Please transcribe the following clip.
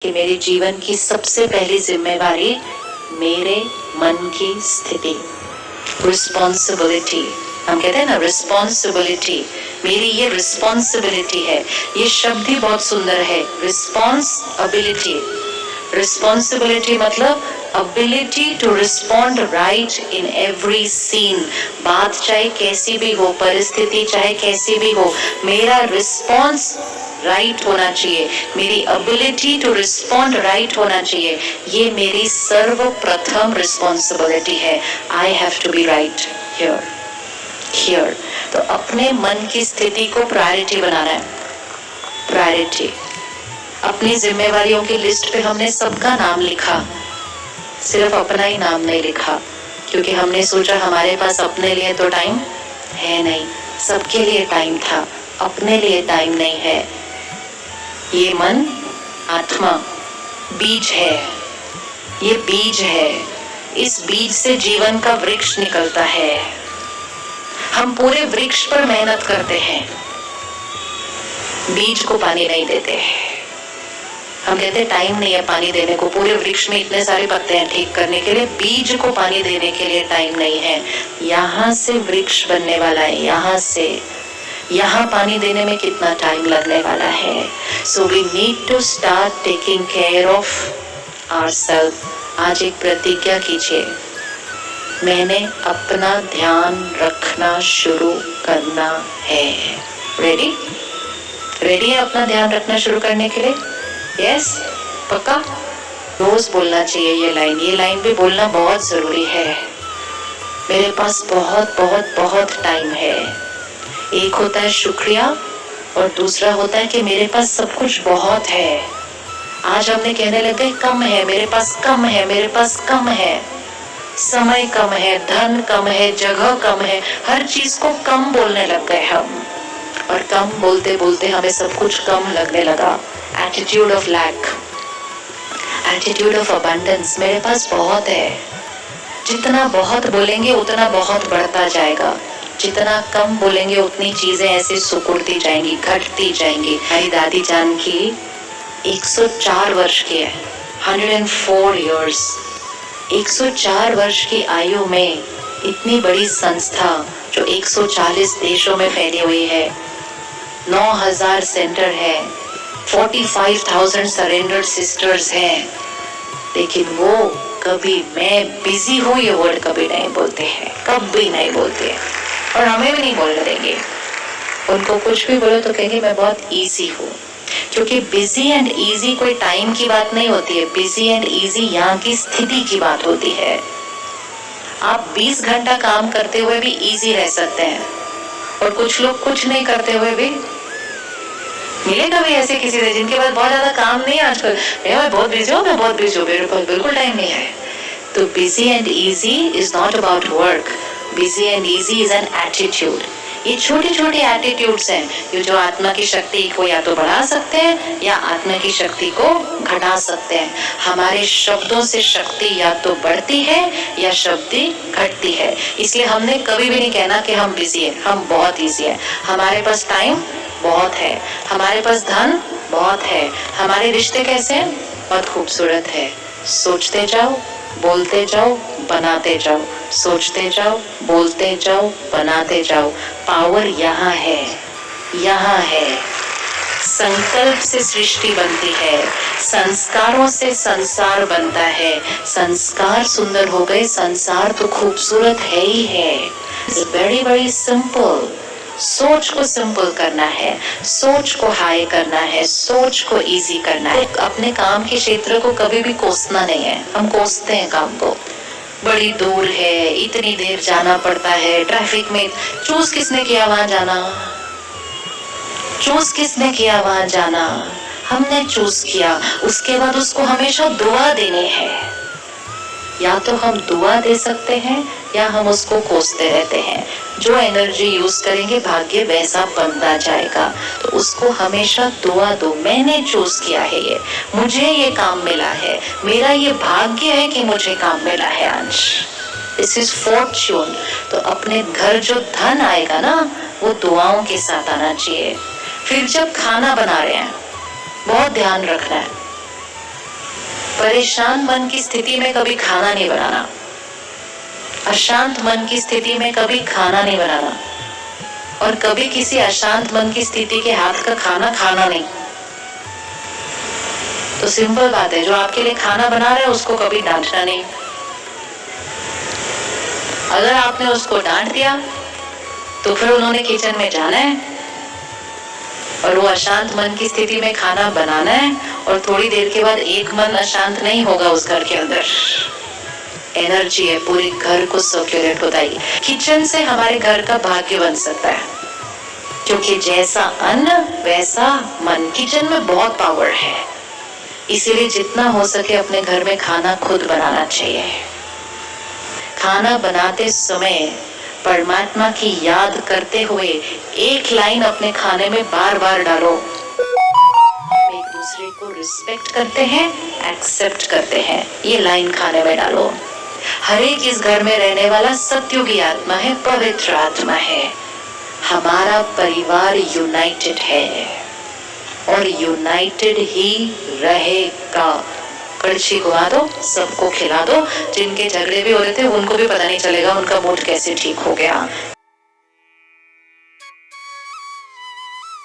कि मेरे जीवन की सबसे पहली जिम्मेवारी मेरे मन की स्थिति, रिस्पॉन्सिबिलिटी। हम कहते हैं ना रिस्पॉन्सिबिलिटी, मेरी ये रिस्पॉन्सिबिलिटी है। ये शब्द ही बहुत सुंदर है, रिस्पॉन्सिबिलिटी। रिस्पॉन्सिबिलिटी मतलब ability to respond right in every scene। बात चाहे कैसी भी हो, परिस्थिति चाहे कैसी भी हो, मेरा रिस्पॉन्स राइट होना चाहिए, मेरी ability to respond राइट होना चाहिए। ये मेरी सर्वप्रथम रिस्पॉन्सिबिलिटी है। I have to be right here। तो अपने मन की स्थिति को प्रायोरिटी बनाना है। प्रायोरिटी, अपनी जिम्मेवारियों की लिस्ट पे हमने सबका नाम लिखा, सिर्फ अपना ही नाम नहीं लिखा, क्योंकि हमने सोचा हमारे पास अपने लिए तो टाइम है नहीं। सबके लिए टाइम था, अपने लिए टाइम नहीं है। ये मन, आत्मा बीज है, ये बीज है। इस बीज से जीवन का वृक्ष निकलता है। हम पूरे वृक्ष पर मेहनत करते हैं, बीज को पानी नहीं देते। हम कहते हैं टाइम नहीं है पानी देने को, पूरे वृक्ष में इतने सारे पत्ते हैं ठीक करने के लिए, बीज को पानी देने के लिए टाइम नहीं है। यहाँ से वृक्ष बनने वाला है, यहाँ से यहाँ पानी देने में कितना टाइम लगने वाला है। So we need to start taking care of ourself. आज एक प्रतिज्ञा कीजिए, मैंने अपना ध्यान रखना शुरू करना है। रेडी? रेडी है अपना ध्यान रखना शुरू करने के लिए? यस, पक्का? रोज बोलना चाहिए ये लाइन। ये लाइन भी बोलना बहुत जरूरी है। मेरे पास बहुत बहुत बहुत टाइम है। एक होता है शुक्रिया और दूसरा होता है कि मेरे पास सब कुछ बहुत है। आज हमने कहने लगे कम है, मेरे पास कम है, मेरे पास कम है। समय कम है, धन कम है, जगह कम है, हर चीज को कम बोलने लग गए हम। और कम बोलते बोलते हमें सब कुछ कम लगने लगा। Attitude of lack, attitude of abundance. मेरे पास बहुत है। जितना बहुत बोलेंगे उतना बहुत बढ़ता जाएगा, जितना कम बोलेंगे उतनी चीजें ऐसे सुकुड़ती जाएंगी, घटती जाएंगी। हमारी दादी जान की 104 वर्ष की है, 104 years। 104 वर्ष की आयु में इतनी बड़ी संस्था जो 140 देशों में फैली हुई है, 9000 सेंटर है, 45,000 सरेंडर्ड सिस्टर्स हैं, लेकिन वो कभी मैं बिजी हूँ ये वर्ड कभी नहीं बोलते हैं, कभी नहीं बोलते हैं, और हमें भी नहीं बोलने देंगे। उनको कुछ भी बोलो तो कहेंगे मैं बहुत इजी हूँ, क्योंकि बिजी एंड इजी कोई टाइम की बात नहीं होती है। बिजी एंड इजी यहाँ की स्थिति की बात होती है। आप 20 घंटा काम करते हुए भी इजी रह सकते हैं, और कुछ लोग कुछ नहीं करते हुए भी। मिलेगा भी ऐसे किसी से जिनके पास बहुत ज्यादा काम नहीं है आजकल, मैं बहुत बिजी हूँ, मैं बहुत बिजी हूँ, मेरे पास बिल्कुल टाइम नहीं है। तो busy and easy is not about work, busy and easy is an attitude. ये छोटे छोटे एटीट्यूड्स हैं, ये जो आत्मा की शक्ति को या तो बढ़ा सकते हैं या आत्मा की शक्ति को घटा सकते हैं। हमारे शब्दों से शक्ति या तो बढ़ती है या शक्ति घटती है। इसलिए हमने कभी भी नहीं कहना कि हम बिजी हैं, हम बहुत इजी हैं। हमारे पास टाइम बहुत है, हमारे पास धन बहुत है, हमारे रिश्ते कैसे हैं? बहुत खूबसूरत है। सोचते जाओ, बोलते जाओ, बनाते जाओ, सोचते जाओ, बोलते जाओ, बनाते जाओ। पावर यहाँ है, यहाँ है। संकल्प से सृष्टि बनती है, संस्कारों से संसार बनता है। संस्कार सुंदर हो गए, संसार तो खूबसूरत है ही है। Very very simple. सोच को सिंपल करना है, सोच को हाई करना है, सोच को इजी करना है। अपने काम के क्षेत्र को कभी भी कोसना नहीं है। हम कोसते हैं काम को, बड़ी दूर है, इतनी देर जाना पड़ता है, ट्रैफिक में। चूज किसने किया वहां जाना? चूज किसने किया वहां जाना? हमने चूज किया। उसके बाद उसको हमेशा दुआ देनी है। या तो हम दुआ दे सकते हैं या हम उसको कोसते रहते हैं। जो एनर्जी यूज करेंगे भाग्य वैसा बनता जाएगा। तो उसको हमेशा दुआ दो, मैंने चूज किया है, ये मुझे ये काम मिला है, मेरा ये भाग्य है कि मुझे काम मिला है आज। This is Fortune. तो अपने घर जो धन आएगा ना, वो दुआओं के साथ आना चाहिए। फिर जब खाना बना रहे हैं बहुत ध्यान रखना है, परेशान मन की स्थिति में कभी खाना नहीं बनाना, अशांत मन की स्थिति में कभी खाना नहीं बनाना, और कभी किसी अशांत मन की स्थिति के हाथ का खाना खाना नहीं। तो सिंपल बात है, जो आपके लिए खाना बना रहे हैं उसको कभी डांटना नहीं। अगर आपने उसको डांट दिया तो फिर उन्होंने किचन में जाना है और वो अशांत मन की स्थिति में खाना बनाना है, और थोड़ी देर के बाद एक मन अशांत नहीं होगा उस घर के अंदर। एनर्जी है, पूरे घर को सर्कुलेट होता है। किचन से हमारे घर का भाग्य बन सकता है, क्योंकि जैसा अन्न वैसा मन। किचन में बहुत पावर है, इसीलिए जितना हो सके अपने घर में खाना खुद बनाना चाहिए। खाना बनाते समय परमात्मा की याद करते हुए एक लाइन अपने खाने में बार बार डालो, हम एक दूसरे को रिस्पेक्ट करते हैं, एक्सेप्ट करते हैं, ये लाइन खाने में डालो। हर एक इस घर में रहने वाला सत्युगी आत्मा है, पवित्र आत्मा है। हमारा परिवार यूनाइटेड है और यूनाइटेड ही रहेगा। कड़छी घुमा दो, सबको खिला दो। जिनके झगड़े भी हो रहे थे उनको भी पता नहीं चलेगा उनका मूड कैसे ठीक हो गया।